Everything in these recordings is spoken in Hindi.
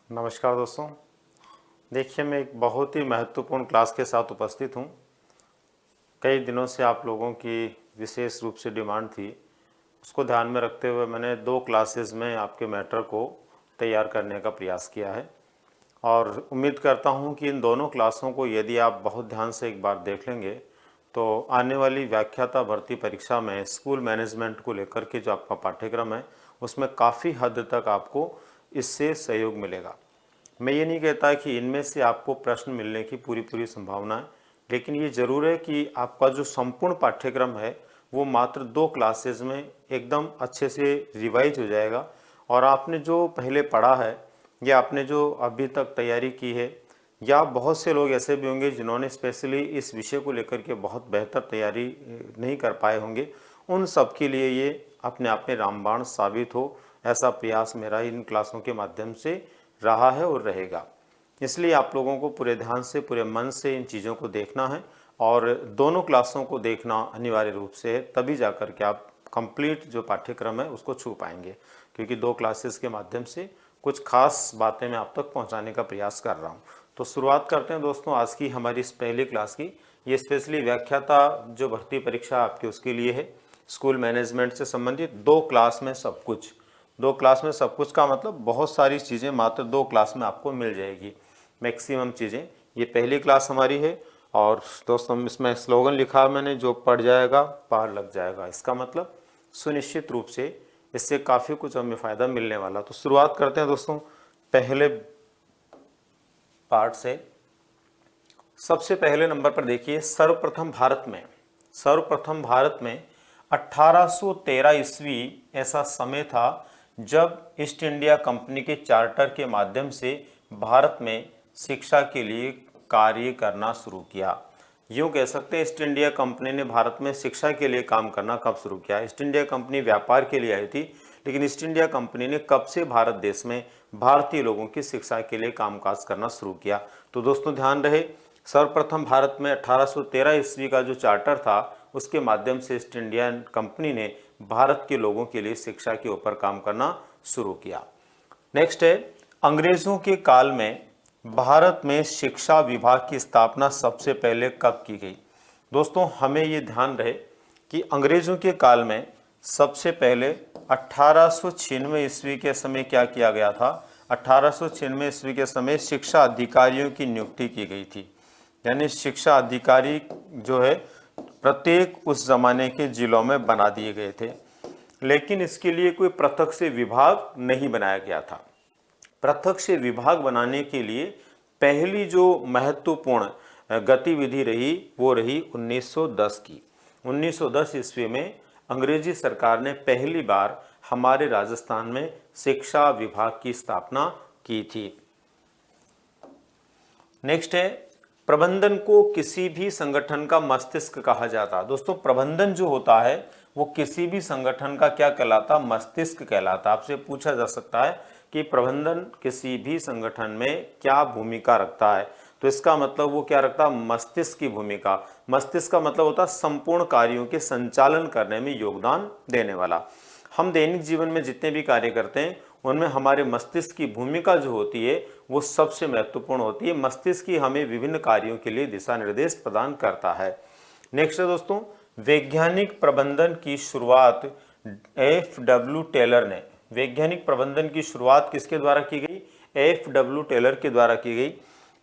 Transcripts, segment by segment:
नमस्कार दोस्तों। देखिए, मैं एक बहुत ही महत्वपूर्ण क्लास के साथ उपस्थित हूँ। कई दिनों से आप लोगों की विशेष रूप से डिमांड थी, उसको ध्यान में रखते हुए मैंने 2 क्लासेस में आपके मैटर को तैयार करने का प्रयास किया है और उम्मीद करता हूँ कि इन दोनों क्लासों को यदि आप बहुत ध्यान से एक बार देख लेंगे तो आने वाली व्याख्याता भर्ती परीक्षा में स्कूल मैनेजमेंट को लेकर के जो आपका पाठ्यक्रम है उसमें काफ़ी हद तक आपको इससे सहयोग मिलेगा। मैं ये नहीं कहता कि इनमें से आपको प्रश्न मिलने की पूरी संभावना है, लेकिन ये ज़रूर है कि आपका जो संपूर्ण पाठ्यक्रम है वो मात्र 2 क्लासेस में एकदम अच्छे से रिवाइज हो जाएगा और आपने जो पहले पढ़ा है या आपने जो अभी तक तैयारी की है, या बहुत से लोग ऐसे भी होंगे जिन्होंने स्पेशली इस विषय को लेकर के बहुत बेहतर तैयारी नहीं कर पाए होंगे, उन सब के लिए ये अपने आप में रामबाण साबित हो, ऐसा प्रयास मेरा इन क्लासों के माध्यम से रहा है और रहेगा। इसलिए आप लोगों को पूरे ध्यान से, पूरे मन से इन चीज़ों को देखना है और दोनों क्लासों को देखना अनिवार्य रूप से है, तभी जाकर के आप कंप्लीट जो पाठ्यक्रम है उसको छू पाएंगे, क्योंकि 2 क्लासेस के माध्यम से कुछ खास बातें मैं आप तक पहुंचाने का प्रयास कर रहा हूं। तो शुरुआत करते हैं दोस्तों आज की हमारी इस पहली क्लास की। ये स्पेशली व्याख्याता जो भर्ती परीक्षा आपके उसके लिए है, स्कूल मैनेजमेंट से संबंधित 2 क्लास में सब कुछ। 2 क्लास में सब कुछ का मतलब बहुत सारी चीज़ें मात्र 2 क्लास में आपको मिल जाएगी, मैक्सिमम चीज़ें। ये पहली क्लास हमारी है और दोस्तों इसमें स्लोगन लिखा है मैंने, जो पढ़ जाएगा पार लग जाएगा। इसका मतलब सुनिश्चित रूप से इससे काफ़ी कुछ हमें फ़ायदा मिलने वाला। तो शुरुआत करते हैं दोस्तों पहले पार्ट से। सबसे पहले नंबर पर देखिए, सर्वप्रथम भारत में 1813 ईस्वी ऐसा समय था जब ईस्ट इंडिया कंपनी के चार्टर के माध्यम से भारत में शिक्षा के लिए कार्य करना शुरू किया। यूँ कह सकते हैं ईस्ट इंडिया कंपनी ने भारत में शिक्षा के लिए काम करना कब शुरू किया। ईस्ट इंडिया कंपनी व्यापार के लिए आई थी, लेकिन ईस्ट इंडिया कंपनी ने कब से भारत देश में भारतीय लोगों की शिक्षा के लिए कामकाज करना शुरू किया। तो दोस्तों ध्यान रहे, सर्वप्रथम भारत में 1813 ईस्वी का जो चार्टर था उसके माध्यम से ईस्ट इंडिया कंपनी ने भारत के लोगों के लिए शिक्षा के ऊपर काम करना शुरू किया। नेक्स्ट है, अंग्रेजों के काल में भारत में शिक्षा विभाग की स्थापना सबसे पहले कब की गई। दोस्तों हमें ये ध्यान रहे कि अंग्रेजों के काल में सबसे पहले 1896 ईस्वी के समय क्या किया गया था। 1896 ईस्वी के समय शिक्षा अधिकारियों की नियुक्ति की गई थी, यानी शिक्षा अधिकारी जो है प्रत्येक उस जमाने के जिलों में बना दिए गए थे, लेकिन इसके लिए कोई पृथक से विभाग नहीं बनाया गया था। पृथक से विभाग बनाने के लिए पहली जो महत्वपूर्ण गतिविधि रही वो रही 1910 की। 1910 ईस्वी में अंग्रेजी सरकार ने पहली बार हमारे राजस्थान में शिक्षा विभाग की स्थापना की थी। नेक्स्ट है, प्रबंधन को किसी भी संगठन का मस्तिष्क कहा जाता है। दोस्तों प्रबंधन जो होता है वो किसी भी संगठन का क्या कहलाता, मस्तिष्क कहलाता। आपसे पूछा जा सकता है कि प्रबंधन किसी भी संगठन में क्या भूमिका रखता है, तो इसका मतलब वो क्या रखता, मस्तिष्क की भूमिका। मस्तिष्क का मतलब होता है संपूर्ण कार्यों के संचालन करने में योगदान देने वाला। हम दैनिक जीवन में जितने भी कार्य करते हैं उनमें हमारे मस्तिष्क की भूमिका जो होती है वो सबसे महत्वपूर्ण होती है। मस्तिष्क ही हमें विभिन्न कार्यों के लिए दिशा निर्देश प्रदान करता है। नेक्स्ट है दोस्तों, वैज्ञानिक प्रबंधन की शुरुआत F.W. टेलर ने। वैज्ञानिक प्रबंधन की शुरुआत किसके द्वारा की गई, F.W. टेलर के द्वारा की गई।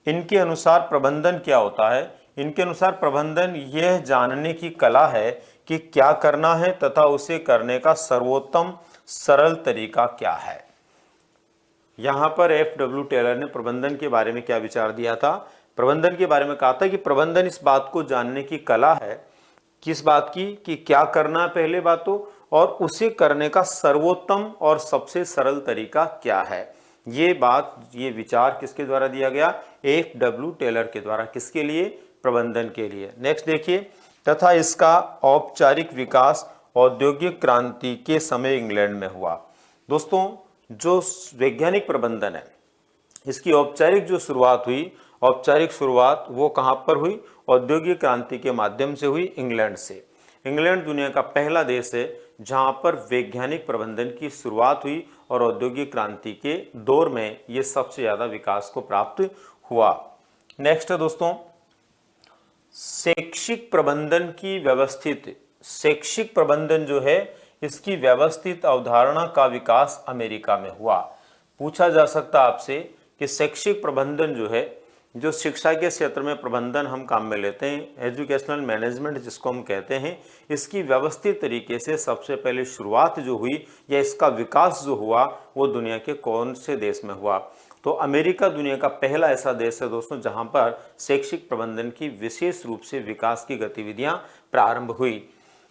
इनके अनुसार प्रबंधन क्या होता है, इनके अनुसार प्रबंधन यह जानने की कला है कि क्या करना है तथा उसे करने का सर्वोत्तम सरल तरीका क्या है। यहां पर F.W. टेलर ने प्रबंधन के बारे में क्या विचार दिया था, प्रबंधन के बारे में कहा था कि प्रबंधन इस बात को जानने की कला है, किस बात की, कि क्या करना है पहले बात तो, और उसे करने का सर्वोत्तम और सबसे सरल तरीका क्या है। ये बात, ये विचार किसके द्वारा दिया गया, F.W. टेलर के द्वारा। किसके लिए, प्रबंधन के लिए। नेक्स्ट देखिए, तथा इसका औपचारिक विकास औद्योगिक क्रांति के समय इंग्लैंड में हुआ। दोस्तों जो वैज्ञानिक प्रबंधन है इसकी औपचारिक जो शुरुआत हुई, औपचारिक शुरुआत वो कहाँ पर हुई, औद्योगिक क्रांति के माध्यम से हुई, इंग्लैंड से। इंग्लैंड दुनिया का पहला देश है जहां पर वैज्ञानिक प्रबंधन की शुरुआत हुई और औद्योगिक क्रांति के दौर में ये सबसे ज़्यादा विकास को प्राप्त हुआ। नेक्स्ट है दोस्तों, शैक्षिक प्रबंधन की व्यवस्थित, शैक्षिक प्रबंधन जो है इसकी व्यवस्थित अवधारणा का विकास अमेरिका में हुआ। पूछा जा सकता आपसे कि शैक्षिक प्रबंधन जो है, जो शिक्षा के क्षेत्र में प्रबंधन हम काम में लेते हैं, एजुकेशनल मैनेजमेंट जिसको हम कहते हैं, इसकी व्यवस्थित तरीके से सबसे पहले शुरुआत जो हुई या इसका विकास जो हुआ वो दुनिया के कौन से देश में हुआ? तो अमेरिका दुनिया का पहला ऐसा देश है दोस्तों जहां पर शैक्षिक प्रबंधन की विशेष रूप से विकास की गतिविधियां प्रारंभ हुई।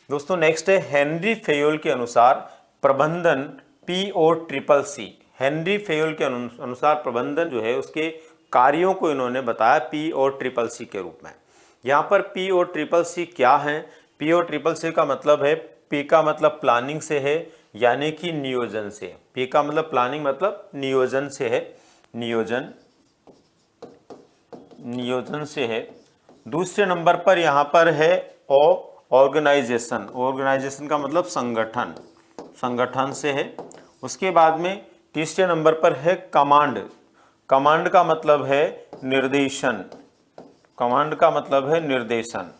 दोस्तों नेक्स्ट है, हेनरी फेयोल के अनुसार प्रबंधन POCCC, हेनरी फेयोल के अनुसार प्रबंधन जो है उसके कार्यों को इन्होंने बताया POCCC के रूप में। यहाँ पर POCCC क्या है? POCCC का मतलब है, P का मतलब प्लानिंग से है, यानी कि नियोजन से। P का मतलब प्लानिंग मतलब नियोजन से है, नियोजन से है। दूसरे नंबर पर यहाँ पर है ऑर्गेनाइजेशन, ऑर्गेनाइजेशन का मतलब संगठन, संगठन से है। उसके बाद में तीसरे नंबर पर है कमांड, कमांड का मतलब है निर्देशन, कमांड का मतलब है निर्देशन।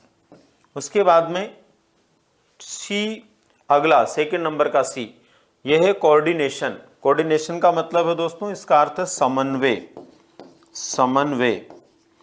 उसके बाद में C, अगला सेकंड नंबर का C, यह है कोऑर्डिनेशन, कोऑर्डिनेशन का मतलब है दोस्तों इसका अर्थ है समन्वय, समन्वय।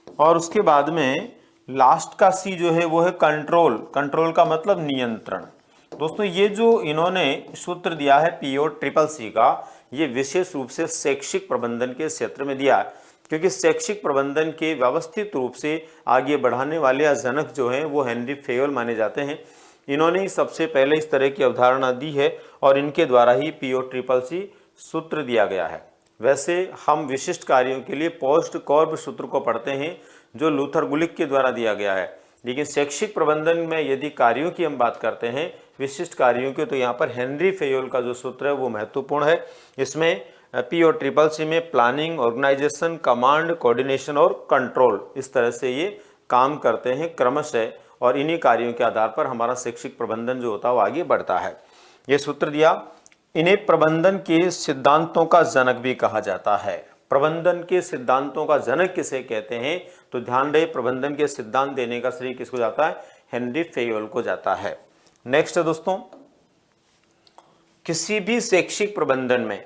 और उसके बाद में लास्ट का C जो है वो है कंट्रोल, कंट्रोल का मतलब नियंत्रण। दोस्तों ये जो इन्होंने सूत्र दिया है POCCC का, ये विशेष रूप से शैक्षिक प्रबंधन के क्षेत्र में दिया है, क्योंकि शैक्षिक प्रबंधन के व्यवस्थित रूप से आगे बढ़ाने वाले जनक जो हैं वो हेनरी फेयोल माने जाते हैं। इन्होंने ही सबसे पहले इस तरह की अवधारणा दी है और इनके द्वारा ही POCCC सूत्र दिया गया है। वैसे हम विशिष्ट कार्यों के लिए पोस्ट कॉर्ब सूत्र को पढ़ते हैं जो लूथर गुलिक के द्वारा दिया गया है, लेकिन शैक्षिक प्रबंधन में यदि कार्यों की हम बात करते हैं, विशिष्ट कार्यों की, तो यहाँ पर हेनरी फेयोल का जो सूत्र है वो महत्वपूर्ण है। इसमें POCCC में प्लानिंग, ऑर्गेनाइजेशन, कमांड, कोऑर्डिनेशन और कंट्रोल, इस तरह से ये काम करते हैं क्रमशः, और इन्हीं कार्यों के आधार पर हमारा शैक्षिक प्रबंधन जो होता है वो आगे बढ़ता है। ये सूत्र दिया। इन्हें प्रबंधन के सिद्धांतों का जनक भी कहा जाता है। प्रबंधन के सिद्धांतों का जनक किसे कहते हैं? तो ध्यान रहे, प्रबंधन के सिद्धांत देने का श्रेय किसको जाता है? हेनरी फेयोल को जाता है। नेक्स्ट है दोस्तों, किसी भी शैक्षिक प्रबंधन में,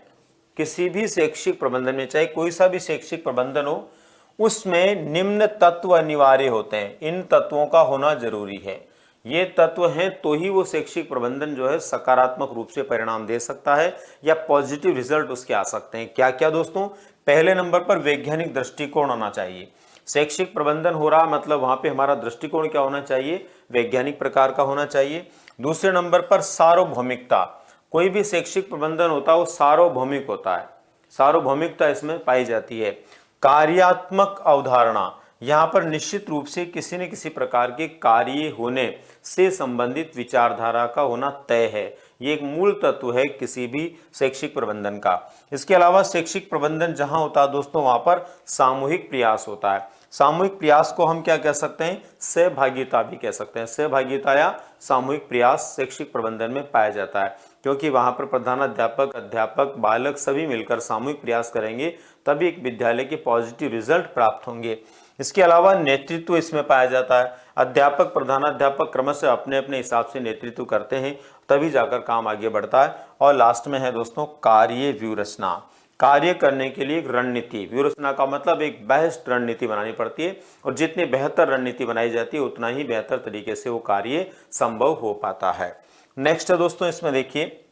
किसी भी शैक्षिक प्रबंधन में, चाहे कोई सा भी शैक्षिक प्रबंधन हो, उसमें निम्न तत्व अनिवार्य होते हैं। इन तत्वों का होना जरूरी है। ये तत्व हैं तो ही वो शैक्षिक प्रबंधन जो है सकारात्मक रूप से परिणाम दे सकता है या पॉजिटिव रिजल्ट उसके आ सकते हैं। क्या क्या दोस्तों? पहले नंबर पर वैज्ञानिक दृष्टिकोण होना चाहिए। शैक्षिक प्रबंधन हो रहा मतलब वहां पे हमारा दृष्टिकोण क्या होना चाहिए? वैज्ञानिक प्रकार का होना चाहिए। दूसरे नंबर पर सार्वभौमिकता, कोई भी शैक्षिक प्रबंधन होता है वो सार्वभौमिक होता है, सार्वभौमिकता इसमें पाई जाती है। कार्यात्मक अवधारणा, यहाँ पर निश्चित रूप से किसी न किसी प्रकार के कार्य होने से संबंधित विचारधारा का होना तय है। ये एक मूल तत्व है किसी भी शैक्षिक प्रबंधन का। इसके अलावा शैक्षिक प्रबंधन जहाँ होता है दोस्तों वहाँ पर सामूहिक प्रयास होता है। सामूहिक प्रयास को हम क्या कह सकते हैं? सहभागिता भी कह सकते हैं। सहभागिता या सामूहिक प्रयास शैक्षिक प्रबंधन में पाया जाता है, क्योंकि वहाँ पर प्रधानाध्यापक, अध्यापक, बालक सभी मिलकर सामूहिक प्रयास करेंगे तभी एक विद्यालय के पॉजिटिव रिजल्ट प्राप्त होंगे। इसके अलावा नेतृत्व इसमें पाया जाता है। अध्यापक, प्रधानाध्यापक क्रमशः अपने अपने हिसाब से नेतृत्व करते हैं, तभी जाकर काम आगे बढ़ता है। और लास्ट में है दोस्तों कार्य व्यूहरचना, कार्य करने के लिए एक रणनीति। व्यूहरचना का मतलब एक बेस्ट रणनीति बनानी पड़ती है, और जितनी बेहतर रणनीति बनाई जाती है उतना ही बेहतर तरीके से वो कार्य संभव हो पाता है। नेक्स्ट है दोस्तों, इसमें देखिए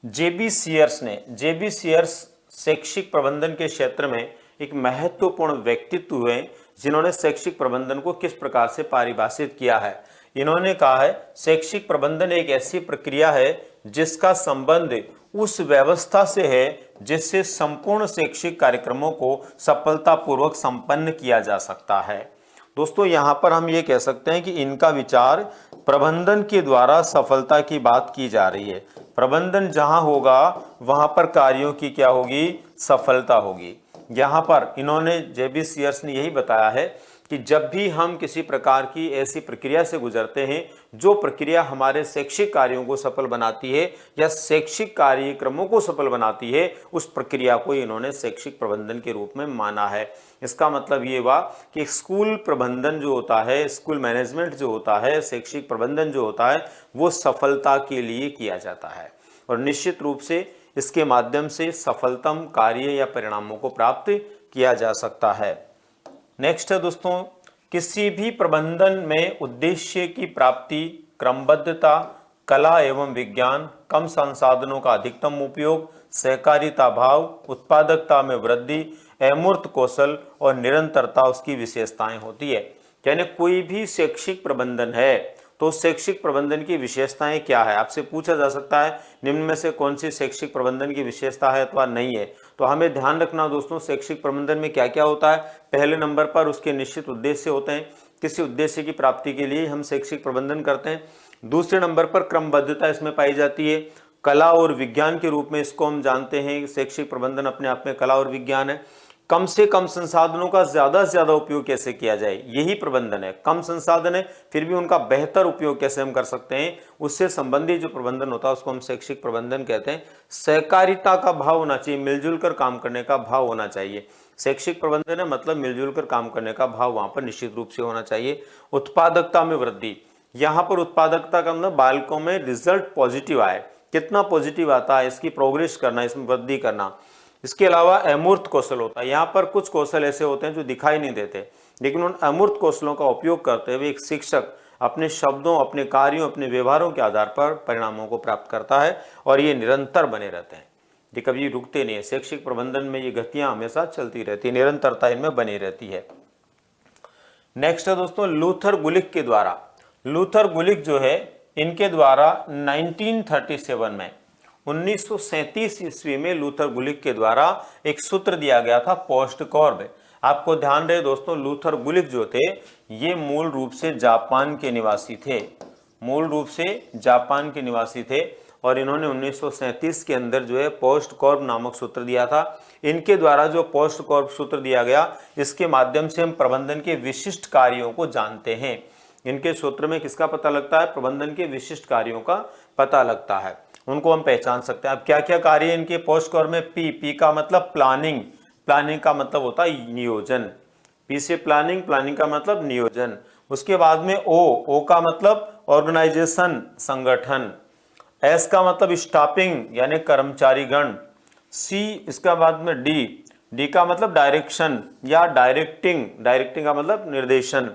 जेबी सीयर्स ने, जेबी सीयर्स शैक्षिक प्रबंधन के क्षेत्र में एक महत्वपूर्ण व्यक्तित्व हुए जिन्होंने शैक्षिक प्रबंधन को किस प्रकार से परिभाषित किया है। इन्होंने कहा है शैक्षिक प्रबंधन एक ऐसी प्रक्रिया है जिसका संबंध उस व्यवस्था से है जिससे संपूर्ण शैक्षिक कार्यक्रमों को सफलतापूर्वक संपन्न किया जा सकता है। दोस्तों यहाँ पर हम ये कह सकते हैं कि इनका विचार प्रबंधन के द्वारा सफलता की बात की जा रही है। प्रबंधन जहाँ होगा वहाँ पर कार्यों की क्या होगी? सफलता होगी। यहाँ पर इन्होंने जेबी सीयर्स ने यही बताया है कि जब भी हम किसी प्रकार की ऐसी प्रक्रिया से गुजरते हैं जो प्रक्रिया हमारे शैक्षिक कार्यों को सफल बनाती है या शैक्षिक कार्यक्रमों को सफल बनाती है, उस प्रक्रिया को इन्होंने शैक्षिक प्रबंधन के रूप में माना है। इसका मतलब ये हुआ कि स्कूल प्रबंधन जो होता है, स्कूल मैनेजमेंट जो होता है, शैक्षिक प्रबंधन जो होता है, वो सफलता के लिए किया जाता है और निश्चित रूप से इसके माध्यम से सफलतम कार्य या परिणामों को प्राप्त किया जा सकता है। नेक्स्ट है दोस्तों, किसी भी प्रबंधन में उद्देश्य की प्राप्ति, क्रमबद्धता, कला एवं विज्ञान, कम संसाधनों का अधिकतम उपयोग, सहकारिता भाव, उत्पादकता में वृद्धि, अमूर्त कौशल और निरंतरता उसकी विशेषताएं होती है। यानी कोई भी शैक्षिक प्रबंधन है तो शैक्षिक प्रबंधन की विशेषताएं क्या है, आपसे पूछा जा सकता है निम्न में से कौन सी शैक्षिक प्रबंधन की विशेषता है अथवा नहीं है। तो हमें ध्यान रखना दोस्तों, शैक्षिक प्रबंधन में क्या क्या होता है। पहले नंबर पर उसके निश्चित उद्देश्य होते हैं, किसी उद्देश्य की प्राप्ति के लिए हम शैक्षिक प्रबंधन करते हैं। दूसरे नंबर पर क्रमबद्धता इसमें पाई जाती है, कला और विज्ञान के रूप में इसको हम जानते हैं। शैक्षिक प्रबंधन अपने आप में कला और विज्ञान है। कम से कम संसाधनों का ज्यादा से ज्यादा उपयोग कैसे किया जाए, यही प्रबंधन है। कम संसाधन है फिर भी उनका बेहतर उपयोग कैसे हम कर सकते हैं, उससे संबंधित जो प्रबंधन होता है उसको हम शैक्षिक प्रबंधन कहते हैं। सहकारिता का भाव होना चाहिए, मिलजुल कर काम करने का भाव होना चाहिए। शैक्षिक प्रबंधन है मतलब मिलजुल कर काम करने का भाव वहां पर निश्चित रूप से होना चाहिए। उत्पादकता में वृद्धि, यहाँ पर उत्पादकता का मतलब बालकों में रिजल्ट पॉजिटिव आए, कितना पॉजिटिव आता है इसकी प्रोग्रेस करना, इसमें वृद्धि करना। इसके अलावा अमूर्त कौशल होता है, यहाँ पर कुछ कौशल ऐसे होते हैं जो दिखाई नहीं देते, लेकिन उन अमूर्त कौशलों का उपयोग करते हुए एक शिक्षक अपने शब्दों, अपने कार्यों, अपने व्यवहारों के आधार पर परिणामों को प्राप्त करता है और ये निरंतर बने रहते हैं, ये कभी रुकते नहीं है। शैक्षिक प्रबंधन में ये गतियां हमेशा चलती रहती है, निरंतरता इनमें बनी रहती है। नेक्स्ट है दोस्तों, लूथर गुलिक के द्वारा, लूथर गुलिक जो है इनके द्वारा 1937 में 1937 ईस्वी में लूथर गुलिक के द्वारा एक सूत्र दिया गया था पोस्ट कॉर्ब। आपको ध्यान रहे दोस्तों, लूथर गुलिक जो थे ये मूल रूप से जापान के निवासी थे, मूल रूप से जापान के निवासी थे और इन्होंने 1937 के अंदर जो है पोस्ट कॉर्ब नामक सूत्र दिया था। इनके द्वारा जो पोस्ट कॉर्ब सूत्र दिया गया, इसके माध्यम से हम प्रबंधन के विशिष्ट कार्यों को जानते हैं। इनके सूत्र में किसका पता लगता है, प्रबंधन के विशिष्ट कार्यों का पता लगता है, उनको हम पहचान सकते हैं। अब क्या क्या कार्य इनके पोस्ट कॉर्ब में, पी का मतलब प्लानिंग, प्लानिंग का मतलब होता है नियोजन, पी से प्लानिंग, प्लानिंग का मतलब नियोजन। उसके बाद में ओ का मतलब ऑर्गेनाइजेशन, संगठन। एस का मतलब स्टाफिंग यानी कर्मचारीगण। सी इसका बाद में डी का मतलब डायरेक्शन या डायरेक्टिंग, डायरेक्टिंग का मतलब निर्देशन।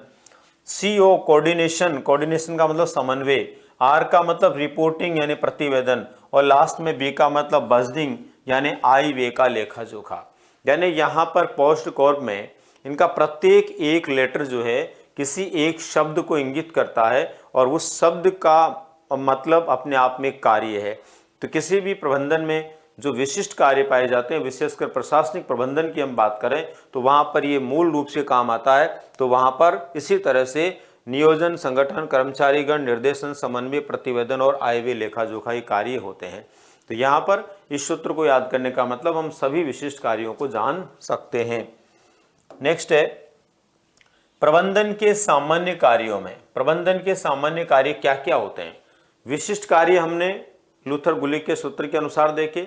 CO कोऑर्डिनेशन, कोऑर्डिनेशन का मतलब समन्वय। आर का मतलब रिपोर्टिंग यानी प्रतिवेदन और लास्ट में बी का मतलब बजटिंग यानी आय व्यय का लेखा जोखा। यानी यहाँ पर पोस्ट कॉर्ब में इनका प्रत्येक एक लेटर जो है किसी एक शब्द को इंगित करता है और उस शब्द का मतलब अपने आप में कार्य है। तो किसी भी प्रबंधन में जो विशिष्ट कार्य पाए जाते हैं, विशेषकर प्रशासनिक प्रबंधन की हम बात करें तो वहाँ पर ये मूल रूप से काम आता है। तो वहाँ पर इसी तरह से नियोजन, संगठन, कर्मचारीगण, निर्देशन, समन्वय, प्रतिवेदन और आय व्यय लेखा जोखा ये कार्य होते हैं। तो यहाँ पर इस सूत्र को याद करने का मतलब हम सभी विशिष्ट कार्यों को जान सकते हैं। नेक्स्ट है, प्रबंधन के सामान्य कार्यों में, प्रबंधन के सामान्य कार्य क्या क्या होते हैं। विशिष्ट कार्य हमने लूथर गुलिक के सूत्र के अनुसार देखे,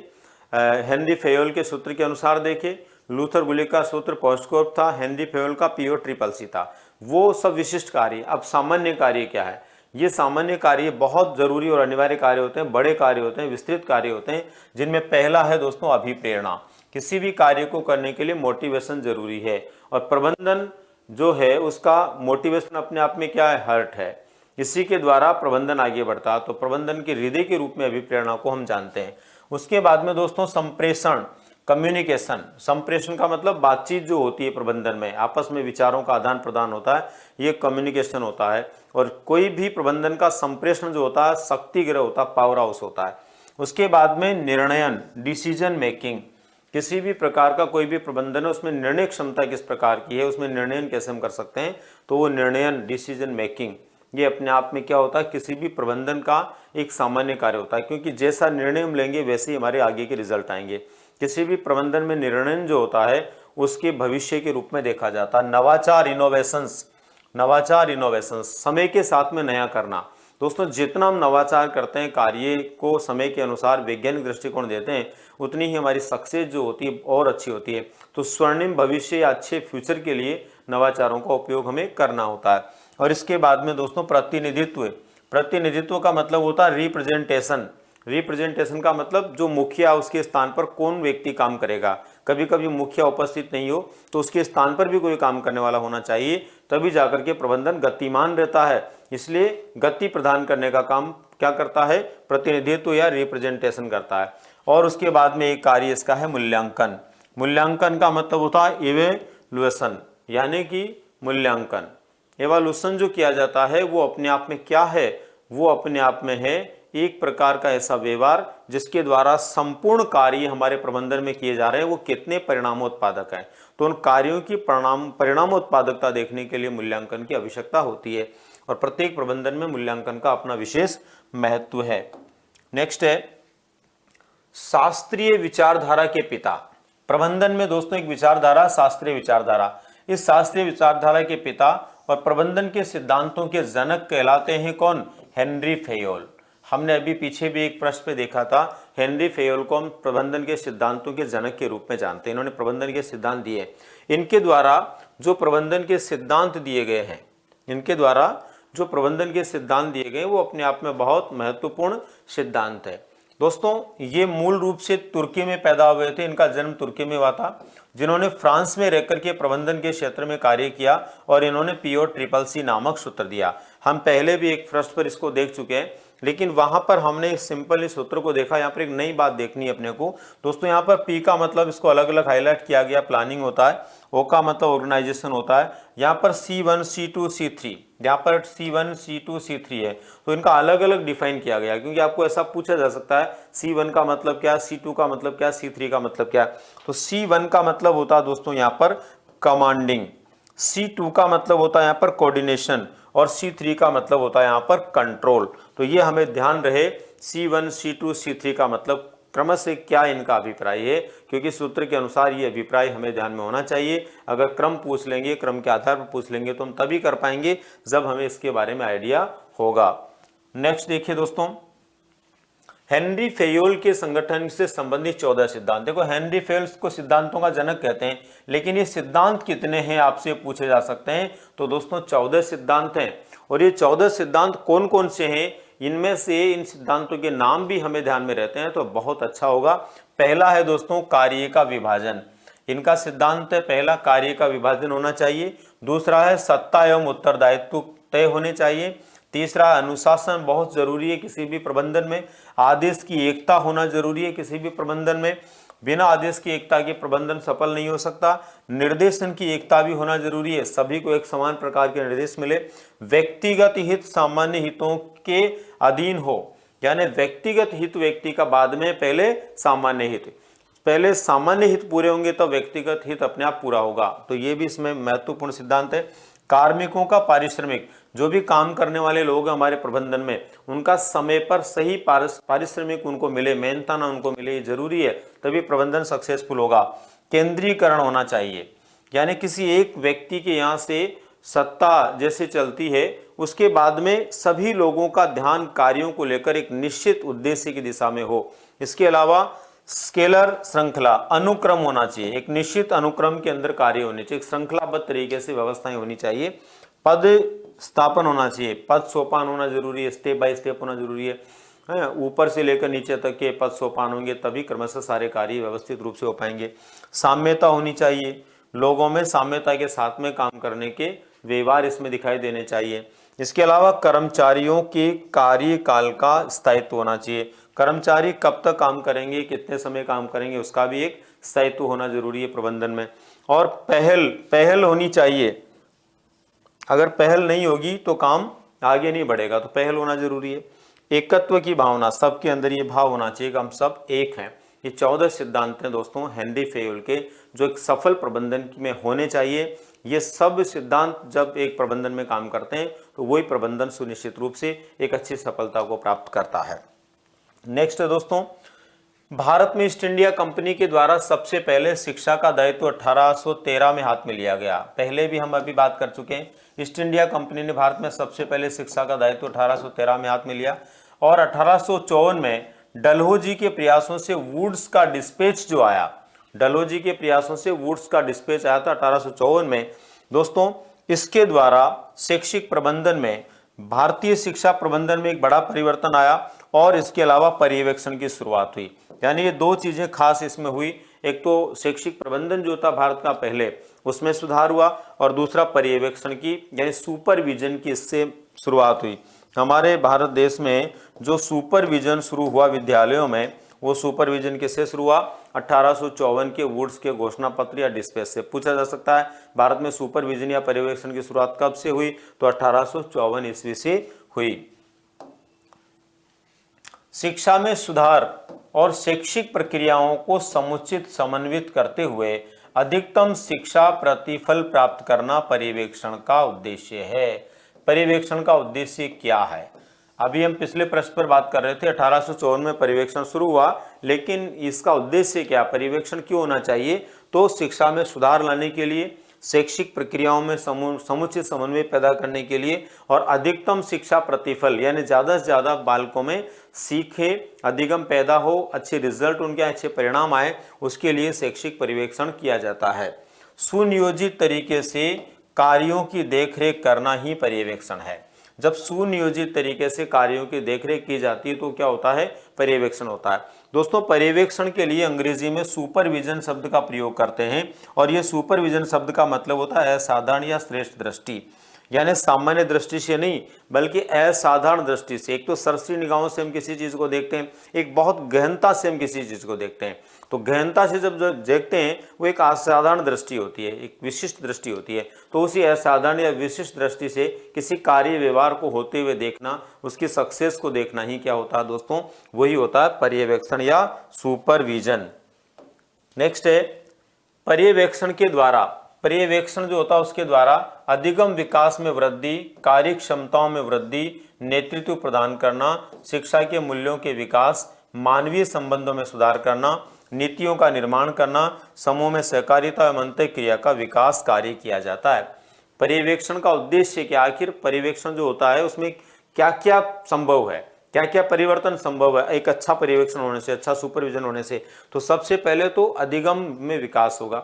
हेनरी फेयोल के सूत्र के अनुसार देखे। लूथर गुलिक का सूत्र पोस्ट कॉर्ब था, हेनरी फेयोल का PO-CCC था, वो सब विशिष्ट कार्य। अब सामान्य कार्य क्या है, ये सामान्य कार्य बहुत जरूरी और अनिवार्य कार्य होते हैं, बड़े कार्य होते हैं, विस्तृत कार्य होते हैं, जिनमें पहला है दोस्तों अभिप्रेरणा। किसी भी कार्य को करने के लिए मोटिवेशन जरूरी है और प्रबंधन जो है उसका मोटिवेशन अपने आप में क्या है, हर्ट है। इसी के द्वारा प्रबंधन आगे बढ़ता है। तो प्रबंधन के हृदय के रूप में अभिप्रेरणा को हम जानते हैं। उसके बाद में दोस्तों संप्रेषण, कम्युनिकेशन। संप्रेषण का मतलब बातचीत जो होती है प्रबंधन में, आपस में विचारों का आदान प्रदान होता है, ये कम्युनिकेशन होता है। और कोई भी प्रबंधन का संप्रेषण जो होता है शक्ति गृह होता है, पावर हाउस होता है। उसके बाद में निर्णयन, डिसीजन मेकिंग। किसी भी प्रकार का कोई भी प्रबंधन है उसमें निर्णय क्षमता किस प्रकार की है, उसमें निर्णयन कैसे हम कर सकते हैं, तो वो निर्णयन, डिसीजन मेकिंग, ये अपने आप में क्या होता है, किसी भी प्रबंधन का एक सामान्य कार्य होता है। क्योंकि जैसा निर्णय हम लेंगे वैसे ही हमारे आगे के रिजल्ट आएंगे। किसी भी प्रबंधन में निर्णय जो होता है उसके भविष्य के रूप में देखा जाता है। नवाचार इनोवेशंस समय के साथ में नया करना। दोस्तों जितना हम नवाचार करते हैं, कार्य को समय के अनुसार वैज्ञानिक दृष्टिकोण देते हैं, उतनी ही हमारी सक्सेस जो होती है और अच्छी होती है। तो स्वर्णिम भविष्य या अच्छे फ्यूचर के लिए नवाचारों का उपयोग हमें करना होता है। और इसके बाद में दोस्तों प्रतिनिधित्व का मतलब होता है रिप्रेजेंटेशन का मतलब जो मुखिया, उसके स्थान पर कौन व्यक्ति काम करेगा। कभी कभी मुखिया उपस्थित नहीं हो तो उसके स्थान पर भी कोई काम करने वाला होना चाहिए, तभी जाकर के प्रबंधन गतिमान रहता है। इसलिए गति प्रदान करने का काम क्या करता है, प्रतिनिधित्व या रिप्रेजेंटेशन करता है। और उसके बाद में एक कार्य इसका है मूल्यांकन का मतलब होता है इवेल्युएशन, यानी कि मूल्यांकन। एवोल्यूशन जो किया जाता है वो अपने आप में क्या है, वो अपने आप में है एक प्रकार का ऐसा व्यवहार जिसके द्वारा संपूर्ण कार्य हमारे प्रबंधन में किए जा रहे हैं वो कितने परिणामोत्पादक हैं। तो उन कार्यों की परिणामोत्पादकता देखने के लिए मूल्यांकन की आवश्यकता होती है, और प्रत्येक प्रबंधन में मूल्यांकन का अपना विशेष महत्व है। नेक्स्ट है शास्त्रीय विचारधारा के पिता। प्रबंधन में दोस्तों एक विचारधारा शास्त्रीय विचारधारा, इस शास्त्रीय विचारधारा के पिता और प्रबंधन के सिद्धांतों के जनक कहलाते हैं कौन, हेनरी फेयोल। हमने अभी पीछे भी एक प्रश्न पे देखा था, हेनरी फेयोल को हम प्रबंधन के सिद्धांतों के जनक के रूप में जानते हैं। इन्होंने प्रबंधन के सिद्धांत दिए। इनके द्वारा जो प्रबंधन के सिद्धांत दिए गए हैं, वो अपने आप में बहुत महत्वपूर्ण सिद्धांत है। दोस्तों ये मूल रूप से तुर्की में पैदा हुए थे, इनका जन्म तुर्की में हुआ था, जिन्होंने फ्रांस में रहकर के प्रबंधन के क्षेत्र में कार्य किया और इन्होंने PO-CCC नामक सूत्र दिया। हम पहले भी एक पृष्ठ पर इसको देख चुके हैं, लेकिन वहां पर हमने सिंपल इस सूत्र को देखा। यहाँ पर एक नई बात देखनी है अपने को। दोस्तों यहाँ पर P का मतलब इसको अलग अलग हाईलाइट किया गया, प्लानिंग होता है। O का मतलब ऑर्गेनाइजेशन होता है। यहाँ पर C1 C2 C3, यहाँ पर C1 C2 C3 है, तो इनका अलग अलग डिफाइन किया गया, क्योंकि आपको ऐसा पूछा जा सकता है C1 का मतलब क्या, C2 का मतलब क्या, C3 का मतलब क्या। तो C1 का मतलब होता है दोस्तों यहाँ पर कमांडिंग, C2 का मतलब होता है यहाँ पर कोऑर्डिनेशन, और C3 का मतलब होता है यहाँ पर कंट्रोल। तो ये हमें ध्यान रहे, C1 C2 C3 का मतलब क्रम से क्या इनका अभिप्राय है, क्योंकि सूत्र के अनुसार ये अभिप्राय हमें ध्यान में होना चाहिए। अगर क्रम पूछ लेंगे, क्रम के आधार पर पूछ लेंगे, तो हम तभी कर पाएंगे जब हमें इसके बारे में आइडिया होगा। नेक्स्ट देखिए दोस्तों, हेनरी फेयोल के संगठन से संबंधित 14 सिद्धांत। देखो हेनरी फेयोल को सिद्धांतों का जनक कहते हैं, लेकिन ये सिद्धांत कितने हैं आपसे पूछे जा सकते हैं। तो दोस्तों 14 सिद्धांत हैं, और ये 14 सिद्धांत कौन कौन से हैं, इनमें से इन सिद्धांतों के नाम भी हमें ध्यान में रहते हैं तो बहुत अच्छा होगा। पहला है दोस्तों कार्य का विभाजन, इनका सिद्धांत है पहला, कार्य का विभाजन होना चाहिए। दूसरा है सत्ता एवं उत्तरदायित्व तय होने चाहिए। तीसरा अनुशासन बहुत जरूरी है किसी भी प्रबंधन में। आदेश की एकता होना जरूरी है किसी भी प्रबंधन में, बिना आदेश की एकता के प्रबंधन सफल नहीं हो सकता। निर्देशन की एकता भी होना जरूरी है, सभी को एक समान प्रकार के निर्देश मिले। व्यक्तिगत हित सामान्य हितों के अधीन हो, यानी व्यक्तिगत हित व्यक्ति का बाद में, पहले सामान्य हित, पहले सामान्य हित पूरे होंगे तो व्यक्तिगत हित अपने आप पूरा होगा। तो ये भी इसमें महत्वपूर्ण सिद्धांत है। कार्मिकों का पारिश्रमिक, जो भी काम करने वाले लोग हैं हमारे प्रबंधन में, उनका समय पर सही पारिश्रमिक उनको मिले, मेहनताना उनको मिले, ये जरूरी है, तभी प्रबंधन सक्सेसफुल होगा। केंद्रीकरण होना चाहिए, यानी किसी एक व्यक्ति के यहाँ से सत्ता जैसे चलती है, उसके बाद में सभी लोगों का ध्यान कार्यों को लेकर एक निश्चित उद्देश्य की दिशा में हो। इसके अलावा स्केलर श्रृंखला, अनुक्रम होना चाहिए, एक निश्चित अनुक्रम के अंदर कार्य होने चाहिए, एक श्रृंखलाबद्ध तरीके से व्यवस्थाएं होनी चाहिए। पद स्थापन होना चाहिए, पद सोपान होना जरूरी है, स्टेप बाय स्टेप होना जरूरी है। ऊपर से लेकर नीचे तक के पद सोपान होंगे तभी क्रमशः सारे कार्य व्यवस्थित रूप से हो पाएंगे। साम्यता होनी चाहिए, लोगों में साम्यता के साथ में काम करने के व्यवहार इसमें दिखाई देने चाहिए। इसके अलावा कर्मचारियों के कार्यकाल का स्थायित्व होना चाहिए, कर्मचारी कब तक काम करेंगे, कितने समय काम करेंगे, उसका भी एक स्थायित्व होना जरूरी है प्रबंधन में। और पहल होनी चाहिए, अगर पहल नहीं होगी तो काम आगे नहीं बढ़ेगा, तो पहल होना जरूरी है। एकत्व की भावना, सबके अंदर ये भाव होना चाहिए कि हम सब एक हैं। ये 14 सिद्धांत हैं दोस्तों हेनरी फेयोल के, जो एक सफल प्रबंधन में होने चाहिए। ये सब सिद्धांत जब एक प्रबंधन में काम करते हैं तो वही प्रबंधन सुनिश्चित रूप से एक अच्छी सफलता को प्राप्त करता है। नेक्स्ट है दोस्तों भारत में ईस्ट इंडिया कंपनी के द्वारा सबसे पहले शिक्षा का दायित्व 1813 में हाथ में लिया गया। पहले भी हम अभी बात कर चुके हैं, ईस्ट इंडिया कंपनी ने भारत में सबसे पहले शिक्षा का दायित्व 1813 में हाथ में लिया और 1854 में डलहौजी के प्रयासों से वुड्स का डिस्पैच जो आया, डलहौजी के प्रयासों से वुड्स का डिस्पैच आया था 1854 में। दोस्तों, इसके द्वारा शैक्षिक प्रबंधन में, भारतीय शिक्षा प्रबंधन में एक बड़ा परिवर्तन आया और इसके अलावा पर्यवेक्षण की शुरुआत हुई। यानी ये दो चीजें खास इसमें हुई, एक तो शैक्षिक प्रबंधन जो था भारत का पहले, उसमें सुधार हुआ और दूसरा पर्यवेक्षण की यानी सुपरविजन की इससे शुरुआत हुई। हमारे भारत देश में जो सुपरविजन शुरू हुआ विद्यालयों में, वो सुपरविजन किससे शुरू हुआ? 1854 के वुड्स के घोषणा पत्र या डिस्पैच से। पूछा जा सकता है भारत में सुपरविजन या पर्यवेक्षण की शुरुआत कब से हुई? तो 1854 ईस्वी से हुई। शिक्षा में सुधार और शैक्षिक प्रक्रियाओं को समुचित समन्वित करते हुए अधिकतम शिक्षा प्रतिफल प्राप्त करना पर्यवेक्षण का उद्देश्य है। पर्यवेक्षण का उद्देश्य क्या है? अभी हम पिछले प्रश्न पर बात कर रहे थे, 1854 में पर्यवेक्षण शुरू हुआ, लेकिन इसका उद्देश्य क्या, पर्यवेक्षण क्यों होना चाहिए? तो शिक्षा में सुधार लाने के लिए, शैक्षिक प्रक्रियाओं में समुचित समन्वय पैदा करने के लिए और अधिकतम शिक्षा प्रतिफल यानी ज्यादा से ज्यादा बालकों में सीखे, अधिगम पैदा हो, अच्छे रिजल्ट उनके अच्छे परिणाम आए, उसके लिए शैक्षिक पर्यवेक्षण किया जाता है। सुनियोजित तरीके से कार्यों की देखरेख करना ही पर्यवेक्षण है। जब सुनियोजित तरीके से कार्यों की देखरेख की जाती है तो क्या होता है? पर्यवेक्षण होता है। दोस्तों, पर्यवेक्षण के लिए अंग्रेजी में सुपरविजन शब्द का प्रयोग करते हैं और यह सुपरविजन शब्द का मतलब होता है असाधारण या श्रेष्ठ दृष्टि, यानी सामान्य दृष्टि से नहीं बल्कि असाधारण दृष्टि से। एक तो सरसरी निगाहों से हम किसी चीज को देखते हैं, एक बहुत गहनता से हम किसी चीज को देखते हैं। तो गहनता से जब देखते हैं वो एक असाधारण दृष्टि होती है, एक विशिष्ट दृष्टि होती है। तो उसी असाधारण या विशिष्ट दृष्टि से किसी कार्य व्यवहार को होते हुए देखना, उसकी सक्सेस को देखना ही क्या होता है दोस्तों? वही होता है पर्यवेक्षण या सुपरविजन। नेक्स्ट है पर्यवेक्षण के द्वारा, पर्यवेक्षण जो होता है उसके द्वारा अधिगम विकास में वृद्धि, कार्य क्षमताओं में वृद्धि, नेतृत्व प्रदान करना, शिक्षा के मूल्यों के विकास, मानवीय संबंधों में सुधार करना, नीतियों का निर्माण करना, समूह में सहकारिता एवं अंतःक्रिया का विकास कार्य किया जाता है। पर्यवेक्षण का उद्देश्य क्या? आखिर पर्यवेक्षण जो होता है उसमें क्या क्या संभव है, क्या क्या परिवर्तन संभव है एक अच्छा पर्यवेक्षण होने से, अच्छा सुपरविजन होने से? तो सबसे पहले तो अधिगम में विकास होगा,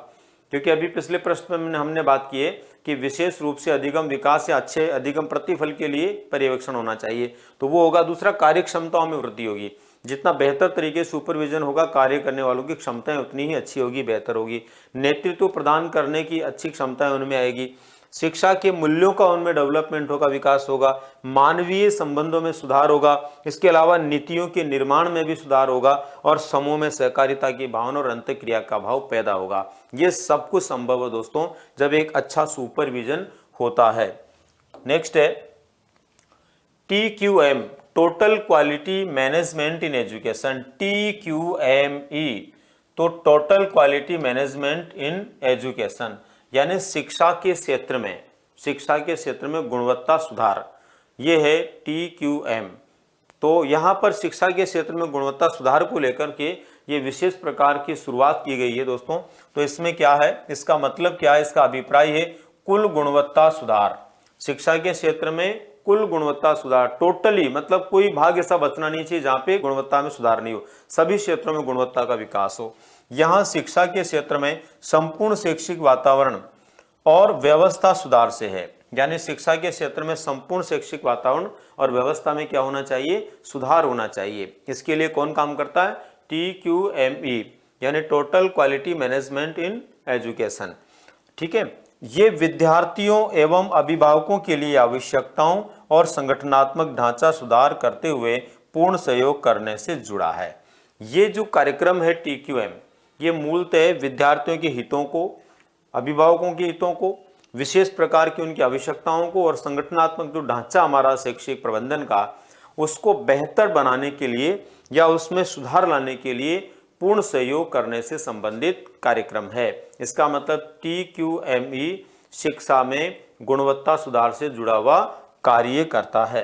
क्योंकि अभी पिछले प्रश्न में हमने बात की है कि विशेष रूप से अधिगम विकास या अच्छे अधिगम प्रतिफल के लिए पर्यवेक्षण होना चाहिए, तो वो होगा। दूसरा, कार्य क्षमताओं में वृद्धि होगी। जितना बेहतर तरीके से सुपरविजन होगा, कार्य करने वालों की क्षमताएं उतनी ही अच्छी होगी, बेहतर होगी। नेतृत्व प्रदान करने की अच्छी क्षमताएं उनमें आएगी। शिक्षा के मूल्यों का उनमें डेवलपमेंट होगा, विकास होगा। मानवीय संबंधों में सुधार होगा। इसके अलावा नीतियों के निर्माण में भी सुधार होगा और समूह में सहकारिता की भावना और अंतःक्रिया का भाव पैदा होगा। ये सब कुछ संभव है दोस्तों जब एक अच्छा सुपरविजन होता है। नेक्स्ट है TQM, total quality management in education. TQME तो total quality management in education, यानी शिक्षा के क्षेत्र में, शिक्षा के क्षेत्र में गुणवत्ता सुधार, ये है TQM। तो यहाँ पर शिक्षा के क्षेत्र में गुणवत्ता सुधार को लेकर के ये विशेष प्रकार की शुरुआत की गई है दोस्तों। तो इसमें क्या है, इसका मतलब क्या है, इसका अभिप्राय है कुल गुणवत्ता सुधार। शिक्षा के क्षेत्र में कुल गुणवत्ता सुधार, टोटली, मतलब कोई भाग ऐसा बचना नहीं चाहिए जहाँ पे गुणवत्ता में सुधार नहीं हो, सभी क्षेत्रों में गुणवत्ता का विकास हो। यहाँ शिक्षा के क्षेत्र में संपूर्ण शैक्षिक वातावरण और व्यवस्था सुधार से है, यानी शिक्षा के क्षेत्र में संपूर्ण शैक्षिक वातावरण और व्यवस्था में क्या होना चाहिए? सुधार होना चाहिए। इसके लिए कौन काम करता है? TQME, यानी total quality management in education. ठीक है, ये विद्यार्थियों एवं अभिभावकों के लिए आवश्यकताओं और संगठनात्मक ढांचा सुधार करते हुए पूर्ण सहयोग करने से जुड़ा है। ये जो कार्यक्रम है TQM, ये मूलतः विद्यार्थियों के हितों को, अभिभावकों के हितों को, विशेष प्रकार की उनकी आवश्यकताओं को और संगठनात्मक जो ढांचा हमारा शैक्षिक प्रबंधन का, उसको बेहतर बनाने के लिए या उसमें सुधार लाने के लिए पूर्ण सहयोग करने से संबंधित कार्यक्रम है। इसका मतलब TQME शिक्षा में गुणवत्ता सुधार से जुड़ा हुआ कार्य करता है।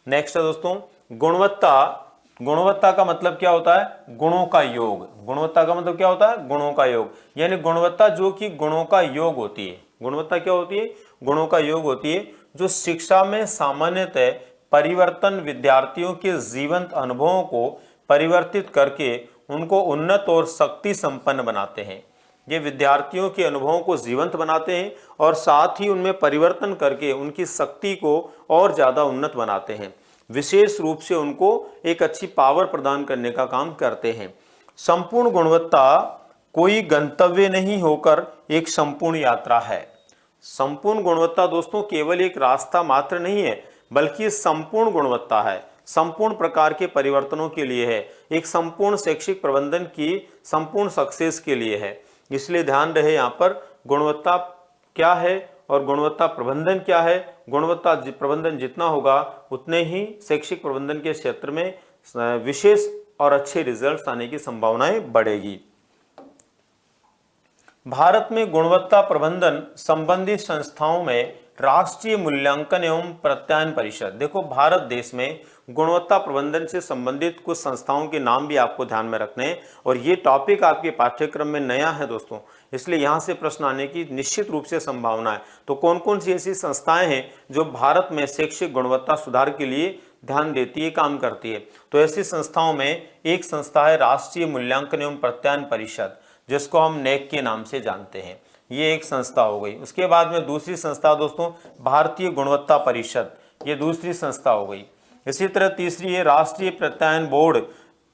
नेक्स्ट है दोस्तों गुणवत्ता। गुणवत्ता का मतलब क्या होता है? गुणों का योग। गुणवत्ता का मतलब क्या होता है? गुणों का योग। यानी गुणवत्ता जो कि गुणों का योग होती है। गुणवत्ता क्या होती है? गुणों का योग होती है, जो शिक्षा में सामान्यतः परिवर्तन विद्यार्थियों के जीवंत अनुभवों को परिवर्तित करके उनको उन्नत और शक्ति संपन्न बनाते हैं। ये विद्यार्थियों के अनुभवों को जीवंत बनाते हैं और साथ ही उनमें परिवर्तन करके उनकी शक्ति को और ज़्यादा उन्नत बनाते हैं। विशेष रूप से उनको एक अच्छी पावर प्रदान करने का काम करते हैं। संपूर्ण गुणवत्ता कोई गंतव्य नहीं होकर एक संपूर्ण यात्रा है। संपूर्ण गुणवत्ता दोस्तों केवल एक रास्ता मात्र नहीं है, बल्कि संपूर्ण गुणवत्ता है, संपूर्ण प्रकार के परिवर्तनों के लिए है, एक संपूर्ण शैक्षिक प्रबंधन की संपूर्ण सक्सेस के लिए है। इसलिए ध्यान रहे यहाँ पर गुणवत्ता क्या है और गुणवत्ता प्रबंधन क्या है। गुणवत्ता प्रबंधन जितना होगा उतने ही शैक्षिक प्रबंधन के क्षेत्र में विशेष और अच्छे रिजल्ट्स आने की संभावनाएं बढ़ेगी। भारत में गुणवत्ता प्रबंधन संबंधी संस्थाओं में राष्ट्रीय मूल्यांकन एवं प्रत्यायन परिषद। देखो, भारत देश में गुणवत्ता प्रबंधन से संबंधित कुछ संस्थाओं के नाम भी आपको ध्यान में रखने हैं, और ये टॉपिक आपके पाठ्यक्रम में नया है दोस्तों, इसलिए यहाँ से प्रश्न आने की निश्चित रूप से संभावना है। तो कौन कौन सी ऐसी संस्थाएं हैं जो भारत में शैक्षिक गुणवत्ता सुधार के लिए ध्यान देती है, काम करती है? तो ऐसी संस्थाओं में एक संस्था है राष्ट्रीय मूल्यांकन एवं प्रत्यायन परिषद, जिसको हम नेक के नाम से जानते हैं। ये एक संस्था हो गई। उसके बाद में दूसरी संस्था दोस्तों भारतीय गुणवत्ता परिषद, ये दूसरी संस्था हो गई। इसी तरह तीसरी है राष्ट्रीय प्रत्यायन बोर्ड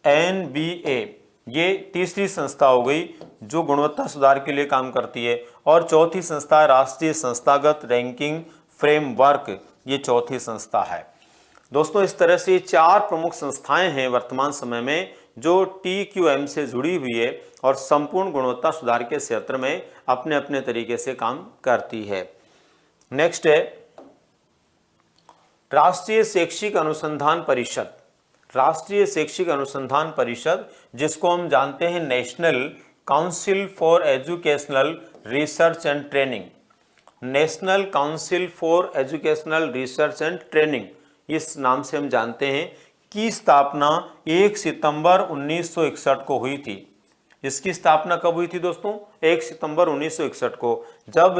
NBA, ये तीसरी संस्था हो गई जो गुणवत्ता सुधार के लिए काम करती है। और चौथी संस्था है राष्ट्रीय संस्थागत रैंकिंग फ्रेमवर्क, ये चौथी संस्था है। दोस्तों इस तरह से 4 प्रमुख संस्थाएं हैं वर्तमान समय में जो TQM से जुड़ी हुई है और संपूर्ण गुणवत्ता सुधार के क्षेत्र में अपने अपने तरीके से काम करती है। नेक्स्ट है राष्ट्रीय शैक्षिक अनुसंधान परिषद। राष्ट्रीय शैक्षिक अनुसंधान परिषद, जिसको हम जानते हैं national council for educational research and training. National council for educational research and training, इस नाम से हम जानते हैं, की स्थापना 1 सितंबर 1961 को हुई थी। इसकी स्थापना कब हुई थी दोस्तों? 1 सितंबर 1961 को, जब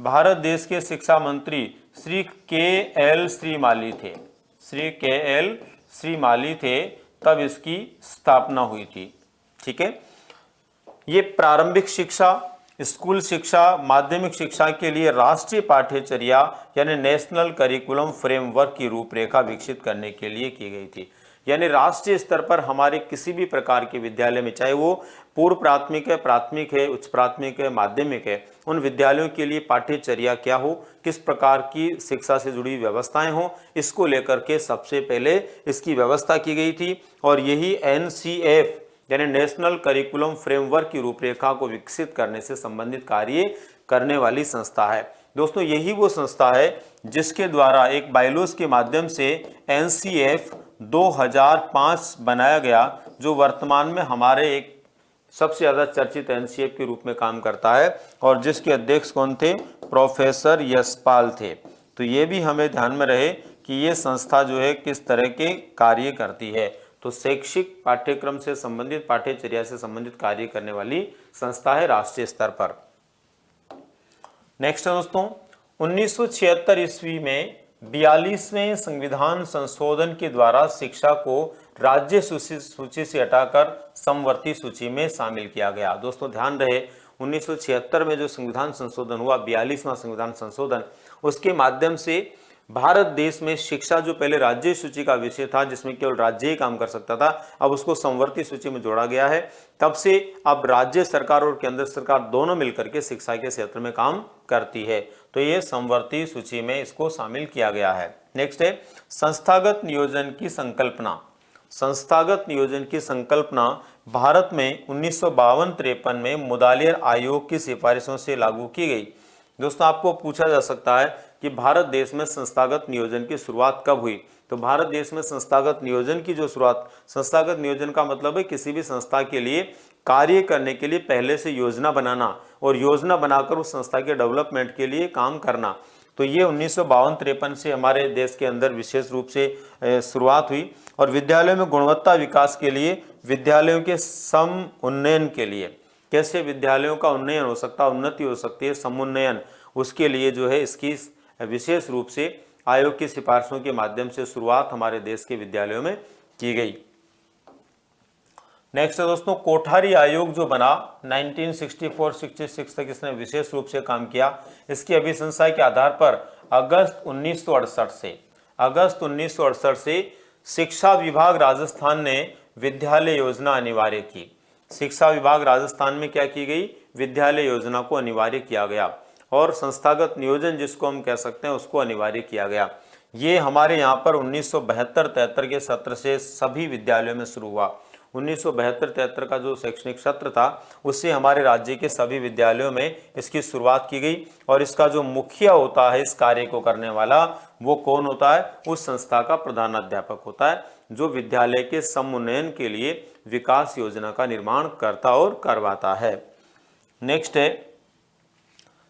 भारत देश के शिक्षा मंत्री श्री KL श्रीमाली थे। श्री KL श्रीमाली थे, तब इसकी स्थापना हुई थी। ठीक है, ये प्रारंभिक शिक्षा, स्कूल शिक्षा, माध्यमिक शिक्षा के लिए राष्ट्रीय पाठ्यचर्या यानी नेशनल करिकुलम फ्रेमवर्क की रूपरेखा विकसित करने के लिए की गई थी। यानी राष्ट्रीय स्तर पर हमारे किसी भी प्रकार के विद्यालय में, चाहे वो पूर्व प्राथमिक है, प्राथमिक है, उच्च प्राथमिक है, माध्यमिक है, उन विद्यालयों के लिए पाठ्यचर्या क्या हो, किस प्रकार की शिक्षा से जुड़ी व्यवस्थाएं हो, इसको लेकर के सबसे पहले इसकी व्यवस्था की गई थी। और यही NCF यानी नेशनल करिकुलम फ्रेमवर्क की रूपरेखा को विकसित करने से संबंधित कार्य करने वाली संस्था है। दोस्तों यही वो संस्था है जिसके द्वारा एक बायलॉज के माध्यम से NCF 2005 बनाया गया, जो वर्तमान में हमारे एक सबसे ज़्यादा चर्चित NCF के रूप में काम करता है, और जिसके अध्यक्ष कौन थे? प्रोफेसर यशपाल थे। तो ये भी हमें ध्यान में रहे कि ये संस्था जो है किस तरह के कार्य करती है। तो शैक्षिक पाठ्यक्रम से संबंधित, पाठ्यचर्या से संबंधित कार्य करने वाली संस्था है राष्ट्रीय स्तर पर। नेक्स्ट है दोस्तों 1976 ईस्वी में 42वें संविधान संशोधन के द्वारा शिक्षा को राज्य सूची से हटाकर समवर्ती सूची में शामिल किया गया। दोस्तों ध्यान रहे 1976 में जो संविधान संशोधन हुआ, 42वां संविधान संशोधन, उसके माध्यम से भारत देश में शिक्षा जो पहले राज्य सूची का विषय था, जिसमें केवल राज्य ही काम कर सकता था, अब उसको समवर्ती सूची में जोड़ा गया है। तब से अब राज्य सरकार और केंद्र सरकार दोनों मिलकर के शिक्षा के क्षेत्र में काम करती है। तो ये समवर्ती सूची में इसको शामिल किया गया है। नेक्स्ट है संस्थागत नियोजन की संकल्पना। संस्थागत नियोजन की संकल्पना भारत में 1952-53 में मुदालियर आयोग की सिफारिशों से लागू की गई। दोस्तों आपको पूछा जा सकता है कि भारत देश में संस्थागत नियोजन की शुरुआत कब हुई? तो भारत देश में संस्थागत नियोजन की जो शुरुआत, संस्थागत नियोजन का मतलब है किसी भी संस्था के लिए कार्य करने के लिए पहले से योजना बनाना और योजना बनाकर उस संस्था के डेवलपमेंट के लिए काम करना। तो ये 1952-53 से हमारे देश के अंदर विशेष रूप से शुरुआत हुई। और विद्यालयों में गुणवत्ता विकास के लिए, विद्यालयों के सम उन्नयन के लिए, कैसे विद्यालयों का उन्नयन हो सकता है, उन्नति हो सकती है, समुन्नयन, उसके लिए जो है इसकी विशेष रूप से आयोग की सिफारिशों के माध्यम से शुरुआत हमारे देश के विद्यालयों में की गई। नेक्स्ट है दोस्तों, कोठारी आयोग जो बना 1964-66 तक इसने विशेष रूप से काम किया। इसकी अभिशंसा के आधार पर अगस्त 1968 से शिक्षा विभाग राजस्थान ने विद्यालय योजना अनिवार्य की। शिक्षा विभाग राजस्थान में क्या की गई, विद्यालय योजना को अनिवार्य किया गया और संस्थागत नियोजन जिसको हम कह सकते हैं उसको अनिवार्य किया गया। ये हमारे यहाँ पर 1972-73 के सत्र से सभी विद्यालयों में शुरू हुआ। 1972-73 का जो शैक्षणिक सत्र था उससे हमारे राज्य के सभी विद्यालयों में इसकी शुरुआत की गई। और इसका जो मुखिया होता है, इस कार्य को करने वाला, वो कौन होता है, उस संस्था का प्रधानाध्यापक होता है जो विद्यालय के समुन्नयन के लिए विकास योजना का निर्माण करता और करवाता है। नेक्स्ट है,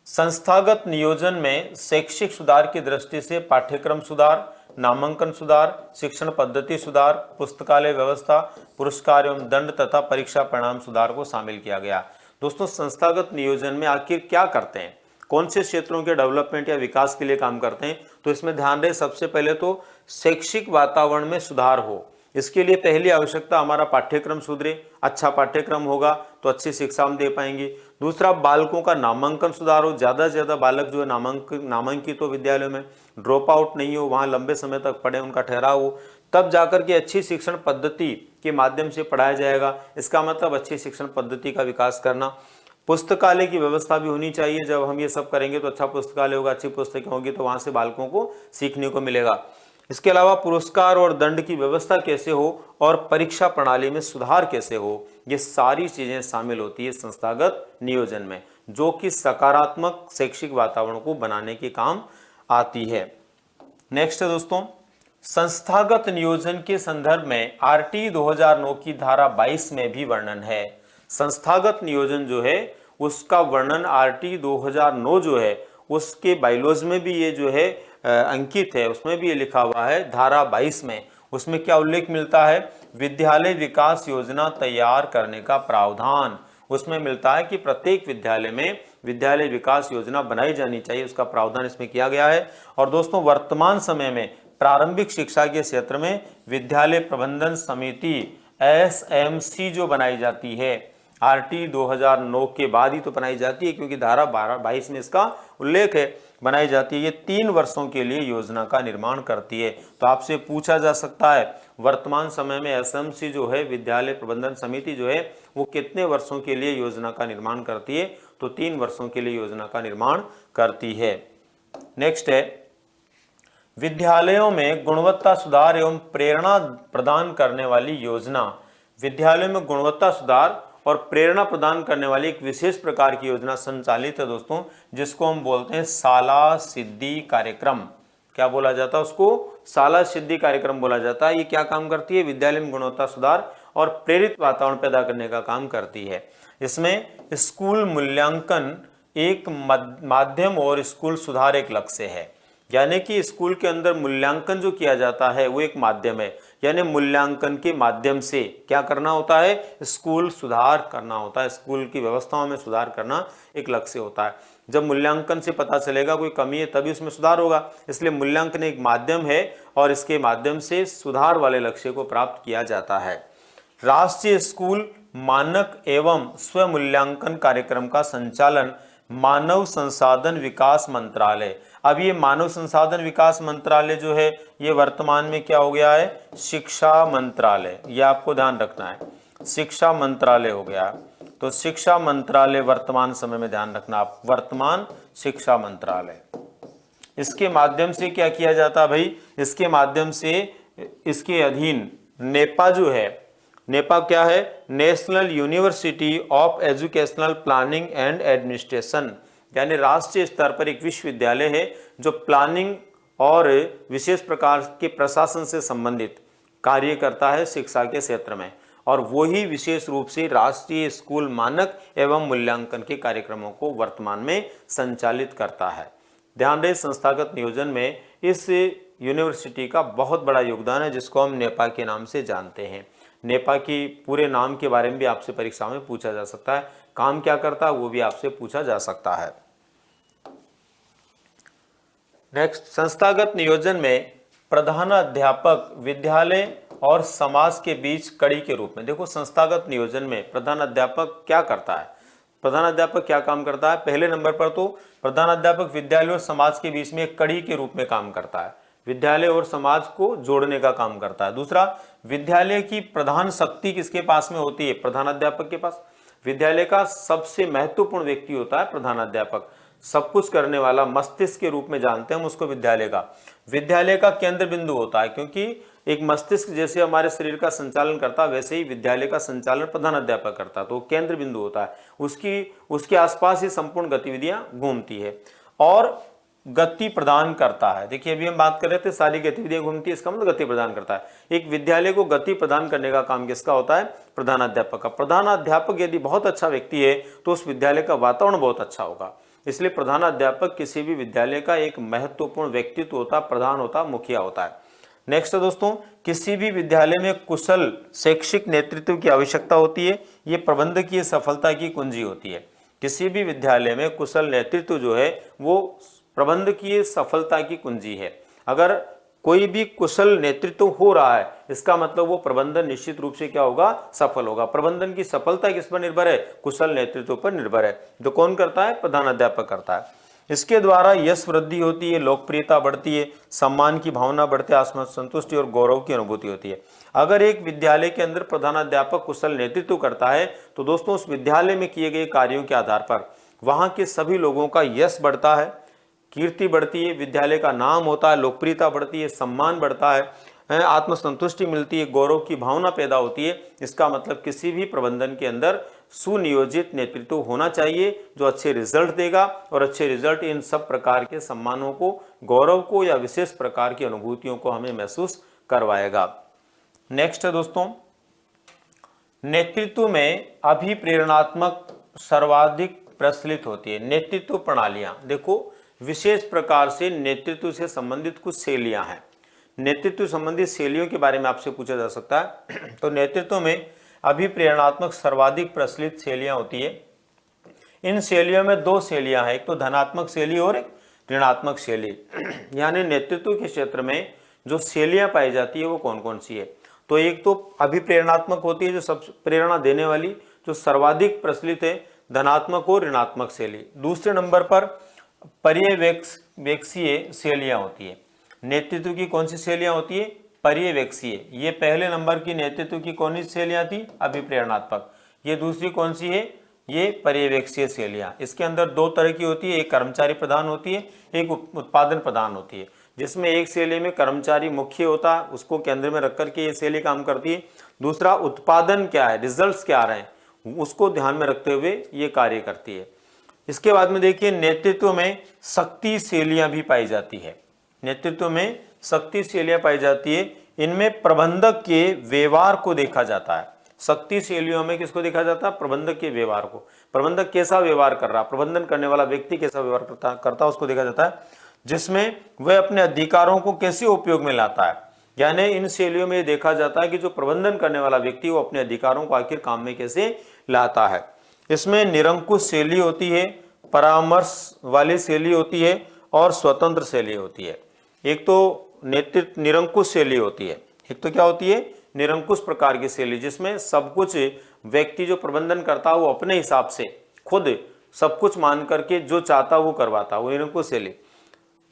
संस्थागत नियोजन में शैक्षिक सुधार की दृष्टि से पाठ्यक्रम सुधार, नामांकन सुधार, शिक्षण पद्धति सुधार, पुस्तकालय व्यवस्था, पुरस्कार एवं दंड तथा परीक्षा परिणाम सुधार को शामिल किया गया। दोस्तों, संस्थागत नियोजन में आखिर क्या करते हैं, कौन से क्षेत्रों के डेवलपमेंट या विकास के लिए काम करते हैं, तो इसमें ध्यान रहे सबसे पहले तो शैक्षिक वातावरण में सुधार हो। इसके लिए पहली आवश्यकता हमारा पाठ्यक्रम सुधरे, अच्छा पाठ्यक्रम होगा तो अच्छी शिक्षा हम दे पाएंगे। दूसरा, बालकों का नामांकन सुधार हो, ज़्यादा से ज़्यादा बालक जो है नामांकित हो, विद्यालयों में ड्रॉप आउट नहीं हो, वहाँ लंबे समय तक पढ़े, उनका ठहराव हो, तब जाकर के अच्छी शिक्षण पद्धति के माध्यम से पढ़ाया जाएगा। इसका मतलब अच्छी शिक्षण पद्धति का विकास करना। पुस्तकालय की व्यवस्था भी होनी चाहिए। जब हम ये सब करेंगे तो अच्छा पुस्तकालय होगा, अच्छी पुस्तकें होगी तो वहाँ से बालकों को सीखने को मिलेगा। इसके अलावा पुरस्कार और दंड की व्यवस्था कैसे हो और परीक्षा प्रणाली में सुधार कैसे हो, ये सारी चीजें शामिल होती है संस्थागत नियोजन में, जो कि सकारात्मक शैक्षिक वातावरण को बनाने के काम आती है। नेक्स्ट है दोस्तों, संस्थागत नियोजन के संदर्भ में आरटी 2009 की धारा 22 में भी वर्णन है। संस्थागत नियोजन जो है उसका वर्णन आरटी 2009 जो है उसके बाइलॉज में भी ये जो है अंकित है, उसमें भी ये लिखा हुआ है धारा 22 में। उसमें क्या उल्लेख मिलता है, विद्यालय विकास योजना तैयार करने का प्रावधान उसमें मिलता है कि प्रत्येक विद्यालय में विद्यालय विकास योजना बनाई जानी चाहिए, उसका प्रावधान इसमें किया गया है। और दोस्तों, वर्तमान समय में प्रारंभिक शिक्षा के क्षेत्र में विद्यालय प्रबंधन समिति SMC जो बनाई जाती है, आरटी 2009 के बाद ही तो बनाई जाती है क्योंकि धारा 22 में इसका उल्लेख है, बनाई जाती है। ये 3 वर्षों के लिए योजना का निर्माण करती है। तो आपसे पूछा जा सकता है वर्तमान समय में SMC जो है, विद्यालय प्रबंधन समिति जो है, वो कितने वर्षों के लिए योजना का निर्माण करती है, तो 3 वर्षों के लिए योजना का निर्माण करती है। नेक्स्ट है, विद्यालयों में गुणवत्ता सुधार एवं प्रेरणा प्रदान करने वाली योजना। विद्यालयों में गुणवत्ता सुधार और प्रेरणा प्रदान करने वाली एक विशेष प्रकार की योजना संचालित है दोस्तों, जिसको हम बोलते हैं शाला सिद्धि कार्यक्रम। क्या बोला जाता है उसको, शाला सिद्धि कार्यक्रम बोला जाता है। ये क्या काम करती है, विद्यालय में गुणवत्ता सुधार और प्रेरित वातावरण पैदा करने का काम करती है। इसमें स्कूल मूल्यांकन एक माध्यम और स्कूल सुधार एक लक्ष्य है। यानी कि स्कूल के अंदर मूल्यांकन जो किया जाता है वो एक माध्यम है, यानी मूल्यांकन के माध्यम से क्या करना होता है, स्कूल सुधार करना होता है, स्कूल की व्यवस्थाओं में सुधार करना एक लक्ष्य होता है। जब मूल्यांकन से पता चलेगा कोई कमी है तभी उसमें सुधार होगा, इसलिए मूल्यांकन एक माध्यम है और इसके माध्यम से सुधार वाले लक्ष्य को प्राप्त किया जाता है। राष्ट्रीय स्कूल मानक एवं स्वमूल्यांकन कार्यक्रम का संचालन मानव संसाधन विकास मंत्रालय। अब ये मानव संसाधन विकास मंत्रालय जो है ये वर्तमान में क्या हो गया है, शिक्षा मंत्रालय। ये आपको ध्यान रखना है, शिक्षा मंत्रालय हो गया। तो शिक्षा मंत्रालय वर्तमान समय में ध्यान रखना आप, वर्तमान शिक्षा मंत्रालय। इसके माध्यम से क्या किया जाता है भाई, इसके माध्यम से इसके अधीन नेपा जो है, नेपा क्या है, national university of educational planning and administration, यानी राष्ट्रीय स्तर पर एक विश्वविद्यालय है जो प्लानिंग और विशेष प्रकार के प्रशासन से संबंधित कार्य करता है शिक्षा के क्षेत्र में, और वही विशेष रूप से राष्ट्रीय स्कूल मानक एवं मूल्यांकन के कार्यक्रमों को वर्तमान में संचालित करता है। ध्यान रहे संस्थागत नियोजन में इस यूनिवर्सिटी का बहुत बड़ा योगदान है, जिसको हम नेपा के नाम से जानते हैं। नेपा की पूरे नाम के बारे में भी आपसे परीक्षा में पूछा जा सकता है, काम क्या करता है वो भी आपसे पूछा जा सकता है। नेक्स्ट, संस्थागत नियोजन में प्रधानाध्यापक विद्यालय और समाज के बीच कड़ी के रूप में, देखो संस्थागत नियोजन में प्रधानाध्यापक क्या करता है, प्रधानाध्यापक क्या काम करता है। पहले नंबर पर तो प्रधानाध्यापक विद्यालय और समाज के बीच में एक कड़ी के रूप में काम करता है, विद्यालय और समाज को जोड़ने का काम करता है। दूसरा, विद्यालय की प्रधान शक्ति किसके पास में होती है, प्रधानाध्यापक के पास। विद्यालय का सबसे महत्वपूर्ण व्यक्ति होता है प्रधानाध्यापक, सब कुछ करने वाला, मस्तिष्क के रूप में जानते हैं हम उसको विद्यालय का। विद्यालय का केंद्र बिंदु होता है, क्योंकि एक मस्तिष्क जैसे हमारे शरीर का संचालन करता है वैसे ही विद्यालय का संचालन प्रधानाध्यापक करता है, तो केंद्र बिंदु होता है, उसके आसपास ही संपूर्ण गतिविधियां घूमती है और गति प्रदान करता है। देखिए अभी हम बात कर रहे थे सारी गतिविधियां घूमती है, इसका मतलब गति प्रदान करता है। एक विद्यालय को गति प्रदान करने का काम किसका होता है, प्रधानाध्यापक का। प्रधानाध्यापक यदि बहुत अच्छा व्यक्ति है तो उस विद्यालय का वातावरण बहुत अच्छा होगा, इसलिए प्रधानाध्यापक किसी भी विद्यालय का एक महत्वपूर्ण व्यक्तित्व होता, प्रधान होता, मुखिया होता है। नेक्स्ट है दोस्तों, किसी भी विद्यालय में कुशल शैक्षिक नेतृत्व की आवश्यकता होती है, ये प्रबंधकीय सफलता की कुंजी होती है। किसी भी विद्यालय में कुशल नेतृत्व जो है वो प्रबंधकीय सफलता की कुंजी है। अगर कोई भी कुशल नेतृत्व हो रहा है इसका मतलब वो प्रबंधन निश्चित रूप से क्या होगा, सफल होगा। प्रबंधन की सफलता किस पर निर्भर है, कुशल नेतृत्व पर निर्भर है, जो कौन करता है, प्रधानाध्यापक करता है। इसके द्वारा यश वृद्धि होती है, लोकप्रियता बढ़ती है, सम्मान की भावना बढ़ती है, आत्मसंतुष्टि और गौरव की अनुभूति होती है। अगर एक विद्यालय के अंदर प्रधानाध्यापक कुशल नेतृत्व करता है तो दोस्तों उस विद्यालय में किए गए कार्यों के आधार पर वहां के सभी लोगों का यश बढ़ता है, कीर्ति बढ़ती है, विद्यालय का नाम होता है, लोकप्रियता बढ़ती है, सम्मान बढ़ता है, आत्मसंतुष्टि मिलती है, गौरव की भावना पैदा होती है। इसका मतलब किसी भी प्रबंधन के अंदर सुनियोजित नेतृत्व होना चाहिए जो अच्छे रिजल्ट देगा, और अच्छे रिजल्ट इन सब प्रकार के सम्मानों को, गौरव को या विशेष प्रकार की अनुभूतियों को हमें महसूस करवाएगा। नेक्स्ट है दोस्तों, नेतृत्व में अभिप्रेरणात्मक सर्वाधिक प्रचलित होती है। नेतृत्व प्रणालियां, देखो विशेष प्रकार से नेतृत्व से संबंधित कुछ शैलियां हैं। नेतृत्व संबंधित शैलियों के बारे में आपसे पूछा जा सकता है। तो नेतृत्व में अभिप्रेरणात्मक सर्वाधिक प्रचलित शैलियां होती है। इन शैलियों में दो शैलियां हैं, एक तो धनात्मक शैली और एक ऋणात्मक शैली। यानी नेतृत्व के क्षेत्र में जो शैलियां पाई जाती है वो कौन कौन सी है, तो एक तो अभिप्रेरणात्मक होती है जो सब प्रेरणा देने वाली, जो सर्वाधिक प्रचलित है, धनात्मक और ऋणात्मक शैली। दूसरे नंबर पर पर्यवेक्षीय शैलियां होती है। नेतृत्व की कौन सी शैलियां होती है, पर्यवेक्षीय। ये पहले नंबर की नेतृत्व की कौन सी शैलियां थी, अभिप्रेरणात्मक। ये दूसरी कौन सी है, ये पर्यवेक्षीय शैलियां। इसके अंदर दो तरह की होती है, एक कर्मचारी प्रधान होती है, एक उत्पादन प्रधान होती है। जिसमें एक शैली में कर्मचारी मुख्य होता है, उसको केंद्र में रख करके ये शैली काम करती है। दूसरा उत्पादन क्या है, रिजल्ट्स क्या आ रहे हैं, उसको ध्यान में रखते हुए ये कार्य करती है। इसके बाद में देखिए नेतृत्व में शक्ति शैलियां भी पाई जाती है। नेतृत्व में शक्ति शैलियां पाई जाती है, इनमें प्रबंधक के व्यवहार को देखा जाता है। शक्ति शैलियों में किसको देखा जाता है, प्रबंधक के व्यवहार को। प्रबंधक कैसा व्यवहार कर रहा है, प्रबंधन करने वाला व्यक्ति कैसा व्यवहार करता है उसको देखा जाता है, जिसमें वह अपने अधिकारों को कैसे उपयोग में लाता है। यानी इन शैलियों में देखा जाता है कि जो प्रबंधन करने वाला व्यक्ति वो अपने अधिकारों को आखिर काम में कैसे लाता है। इसमें निरंकुश शैली होती है, परामर्श वाली शैली होती है और स्वतंत्र शैली होती है। एक तो नेतृत्व निरंकुश शैली होती है, एक तो क्या होती है, निरंकुश प्रकार की शैली, जिसमें सब कुछ व्यक्ति जो प्रबंधन करता है वो अपने हिसाब से खुद सब कुछ मान करके जो चाहता वो करवाता है, वो निरंकुश शैली।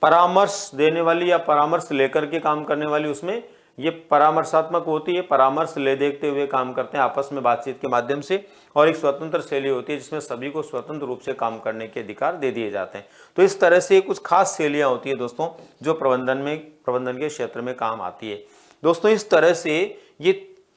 परामर्श देने वाली या परामर्श लेकर के काम करने वाली, उसमें ये परामर्शात्मक होती है, परामर्श ले देखते हुए काम करते हैं आपस में बातचीत के माध्यम से। और एक स्वतंत्र शैली होती है जिसमें सभी को स्वतंत्र रूप से काम करने के अधिकार दे दिए जाते हैं। तो इस तरह से कुछ खास शैलियां होती है दोस्तों जो प्रबंधन के क्षेत्र में काम आती है। दोस्तों इस तरह से ये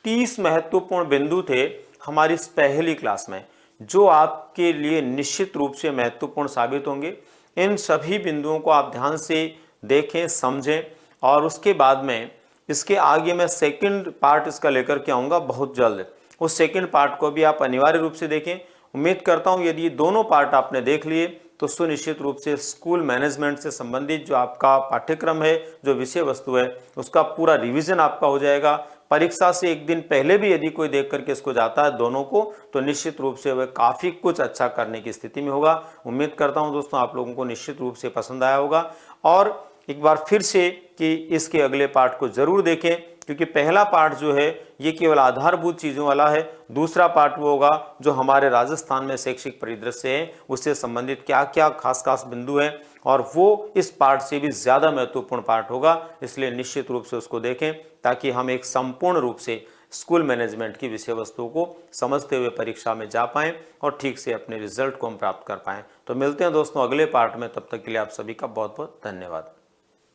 30 महत्वपूर्ण बिंदु थे हमारी इस पहली क्लास में, जो आपके लिए निश्चित रूप से महत्वपूर्ण साबित होंगे। इन सभी बिंदुओं को आप ध्यान से देखें, समझें, और उसके बाद में इसके आगे मैं सेकंड पार्ट इसका लेकर के आऊँगा बहुत जल्द। उस सेकंड पार्ट को भी आप अनिवार्य रूप से देखें। उम्मीद करता हूँ यदि ये दोनों पार्ट आपने देख लिए तो सुनिश्चित रूप से स्कूल मैनेजमेंट से संबंधित जो आपका पाठ्यक्रम है, जो विषय वस्तु है, उसका पूरा रिवीजन आपका हो जाएगा। परीक्षा से एक दिन पहले भी यदि कोई देख करके इसको जाता है दोनों को, तो निश्चित रूप से वह काफ़ी कुछ अच्छा करने की स्थिति में होगा। उम्मीद करता हूं दोस्तों आप लोगों को निश्चित रूप से पसंद आया होगा, और एक बार फिर से कि इसके अगले पार्ट को जरूर देखें, क्योंकि पहला पार्ट जो है ये केवल आधारभूत चीज़ों वाला है। दूसरा पार्ट वो होगा जो हमारे राजस्थान में शैक्षिक परिदृश्य है, उससे संबंधित क्या क्या खास खास बिंदु हैं, और वो इस पार्ट से भी ज़्यादा महत्वपूर्ण पार्ट होगा। इसलिए निश्चित रूप से उसको देखें, ताकि हम एक संपूर्ण रूप से स्कूल मैनेजमेंट की विषय वस्तुओं को समझते हुए परीक्षा में जा पाएं और ठीक से अपने रिजल्ट को हम प्राप्त कर पाएं। तो मिलते हैं दोस्तों अगले पार्ट में, तब तक के लिए आप सभी का बहुत बहुत धन्यवाद।